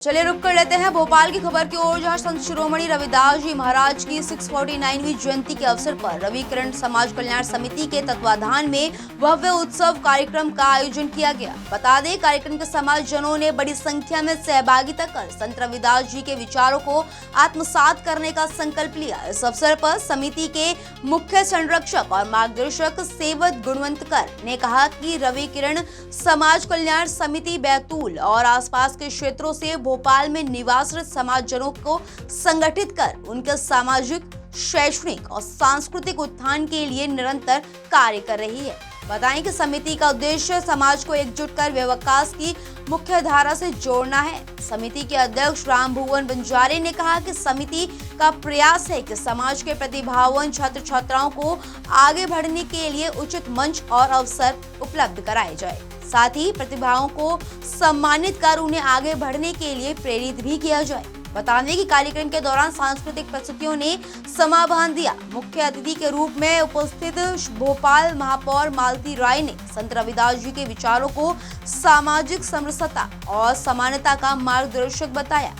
चलिए रुक कर लेते हैं भोपाल की खबर की ओर, जहां संत शिरोमणि रविदास जी महाराज की 649वीं जयंती के अवसर पर रवि किरण समाज कल्याण समिति के तत्वाधान में भव्य उत्सव कार्यक्रम का आयोजन किया गया। बता दें, कार्यक्रम के समाजजनों ने बड़ी संख्या में सहभागिता कर संत रविदास जी के विचारों को आत्मसात करने का संकल्प लिया। इस अवसर पर समिति के मुख्य संरक्षक और मार्गदर्शक सेवक गुणवंतकर ने कहा कि रवि किरण समाज कल्याण समिति बैतूल और आसपास के क्षेत्रों से भोपाल में निवासरत समाजजनों को संगठित कर उनके सामाजिक, शैक्षणिक और सांस्कृतिक उत्थान के लिए निरंतर कार्य कर रही है। बताएं कि समिति का उद्देश्य समाज को एकजुट कर विकास की मुख्य धारा से जोड़ना है। समिति के अध्यक्ष राम भुवन बंजारे ने कहा कि समिति का प्रयास है कि समाज के प्रतिभावान छात्र छात्राओं को आगे बढ़ने के लिए उचित मंच और अवसर उपलब्ध कराए जाए, साथ ही प्रतिभाओं को सम्मानित कर उन्हें आगे बढ़ने के लिए प्रेरित भी किया जाए। बता दें कि कार्यक्रम के दौरान सांस्कृतिक प्रस्तुतियों ने समाभान दिया। मुख्य अतिथि के रूप में उपस्थित भोपाल महापौर मालती राय ने संत रविदास जी के विचारों को सामाजिक समरसता और समानता का मार्गदर्शक बताया।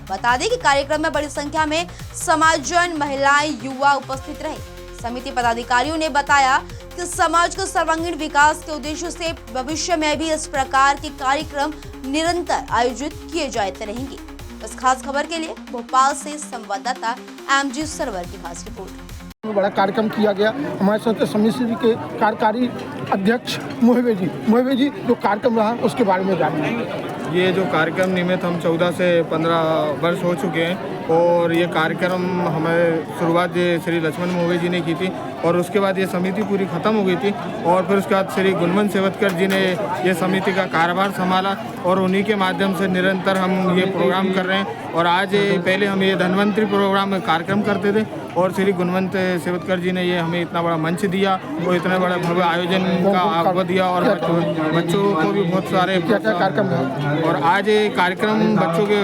बता दें कि कार्यक्रम में बड़ी संख्या में समाजजन, महिलाएं, युवा उपस्थित रहे। समिति पदाधिकारियों ने बताया कि समाज का सर्वांगीण विकास के उद्देश्य से भविष्य में भी इस प्रकार के कार्यक्रम निरंतर आयोजित किए जाते रहेंगे। इस खास खबर के लिए भोपाल से संवाददाता एमजी सरवर की खास रिपोर्ट। बड़ा कार्यक्रम किया गया। हमारे साथ समिति के कार्यकारी अध्यक्ष मोहवे जी जो कार्यक्रम रहा उसके बारे में जानेंगे। ये जो कार्यक्रम निमित्त हम 14 से 15 वर्ष हो चुके हैं और ये कार्यक्रम हमें शुरुआत श्री लक्ष्मण मोहवे जी ने की थी और उसके बाद ये समिति पूरी ख़त्म हो गई थी और फिर उसके बाद श्री गुणवंत सेवतकर जी ने ये समिति का कार्यभार संभाला और उन्हीं के माध्यम से निरंतर हम ये प्रोग्राम कर रहे हैं। और आज पहले हम ये धन्वंतरी प्रोग्राम में कार्यक्रम करते थे और श्री गुणवंत सेवतकर जी ने ये हमें इतना बड़ा मंच दिया और इतना बड़ा भव्य आयोजन का आह्वान दिया और बच्चों को भी बहुत सारे कार्यक्रम और आज ये कार्यक्रम बच्चों के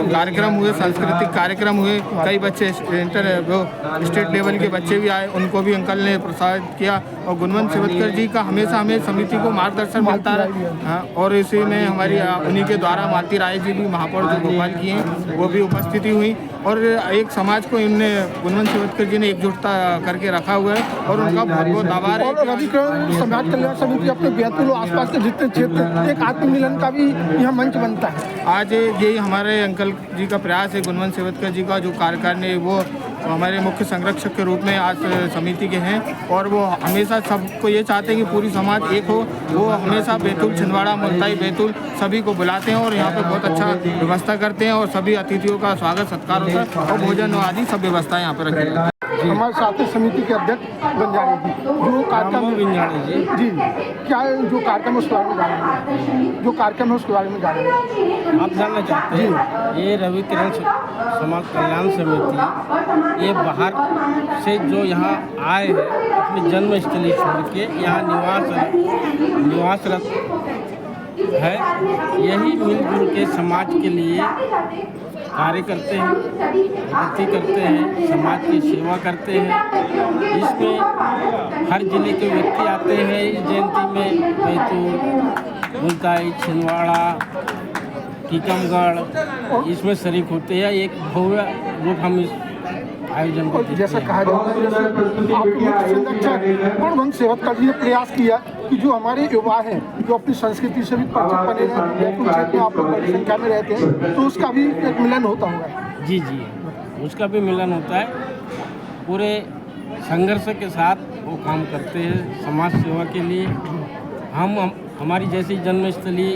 कार्यक्रम हुए, सांस्कृतिक कार्यक्रम हुए। कई बच्चे स्टेट लेवल के बच्चे भी आए, उनको भी अंकल ने प्रोत्साहित किया और गुणवंत सेवतकर जी का हमेशा हमें समिति को मार्गदर्शन मिलता है। और इसी में हमारी उन्हीं के द्वारा मालती राय जी भी महापौर जो भोपाल की हैं वो भी उपस्थिति हुई और एक समाज को इनने गुणवंत सेवतकर जी ने एकजुटता करके रखा हुआ है और उनका बहुत बहुत आभार है। रवि किरण समाज कल्याण समिति अपने बैतूल और आसपास के जितने क्षेत्र एक आत्ममिलन का भी यह मंच बनता है। आज यही हमारे अंकल जी का प्रयास है। गुणवंत सेवतकर जी का जो कार्यकारिणी वो हमारे मुख्य संरक्षक के रूप में आज समिति के हैं और वो हमेशा सबको ये चाहते हैं कि पूरी समाज एक हो। वो हमेशा बैतूल, छिंदवाड़ा, मुल्ताई, बैतूल सभी को बुलाते हैं और यहाँ पे बहुत अच्छा व्यवस्था करते हैं और सभी अतिथियों का स्वागत सत्कार होता है और भोजन आदि सब व्यवस्था यहाँ पर रखी है। हमारे साथ समिति के अध्यक्ष बंजारे जी जो कार्यक्रम जी क्या जो कार्यक्रम उसके बारे में जानेंगे, जो कार्यक्रम है उसके बारे में जानेंगे। आप जानना चाहते हैं? ये रवि किरण समाज कल्याण समिति ये बाहर से जो यहाँ आए हैं अपनी जन्मस्थली छोड़ के यहाँ निवासरत है, यही मिलजुल के समाज के लिए कार्य करते हैं, प्रगति करते हैं, समाज की सेवा करते हैं। इसमें हर जिले के व्यक्ति आते हैं इस जयंती में। बैतूल, मुल्ताई, छिंदवाड़ा, टीकमगढ़ इसमें शरीक होते हैं। एक भव्य रूप हम इस आयोजन को जैसा कहा जाता है, जैसे गुणवंत सेवतकर जी ने प्रयास किया कि जो हमारे युवा हैं जो अपनी संस्कृति से भी परिचित बने हैं, बैतूल क्षेत्र में आप लोग बड़ी संख्या में रहते हैं, तो उसका भी एक मिलन होता होगा। जी, उसका भी मिलन होता है। पूरे संघर्ष के साथ वो काम करते हैं समाज सेवा के लिए। हमारी जैसी जन्मस्थली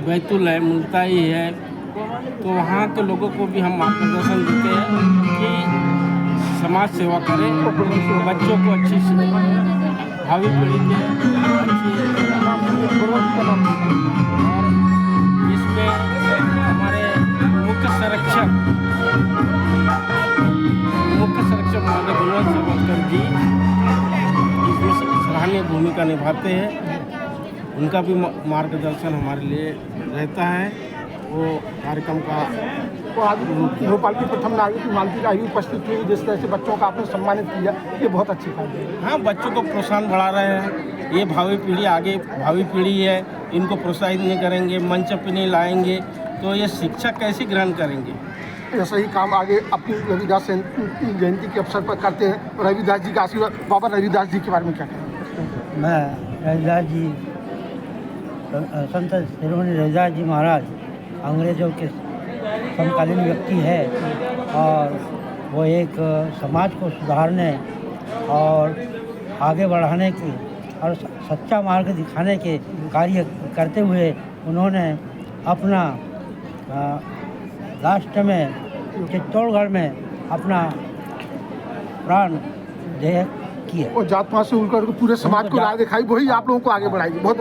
बैतूल है, मुल्ताई है, तो वहाँ के लोगों को भी हम मार्गदर्शन देते हैं कि समाज सेवा करें, बच्चों को अच्छी भावी पीढ़ी के इसमें हमारे मुख्य संरक्षक हमारे गुणवंत सेवतकर जी इसमें सराहनीय भूमिका निभाते हैं। उनका भी मार्गदर्शन हमारे लिए रहता है। वो कार्यक्रम का भोपाल की प्रथम नागरिक मालती राय उपस्थित हुई, जिस तरह से बच्चों का आपने सम्मानित किया, ये बहुत अच्छी बात है। हाँ, बच्चों को प्रोत्साहन बढ़ा रहे हैं। ये भावी पीढ़ी है, इनको प्रोत्साहित नहीं करेंगे, मंच पे नहीं लाएंगे तो ये शिक्षा कैसे ग्रहण करेंगे। ऐसा ही काम आगे अपनी रविदास जयंती के अवसर पर करते हैं। रविदास जी का आशीर्वाद, बाबा रविदास जी के बारे में क्या कहें? मैं रविदास जी, संत शिरोमणि रविदास जी महाराज अंग्रेज़ों के समकालीन व्यक्ति है और वो एक समाज को सुधारने और आगे बढ़ाने की और सच्चा मार्ग दिखाने के कार्य करते हुए उन्होंने अपना लास्ट में चित्तौड़गढ़ में अपना प्राण देह किए और जात पात से उनकर पूरे समाज को राह दिखाई, वही आप लोगों को आगे बढ़ाएगी। बहुत बहुत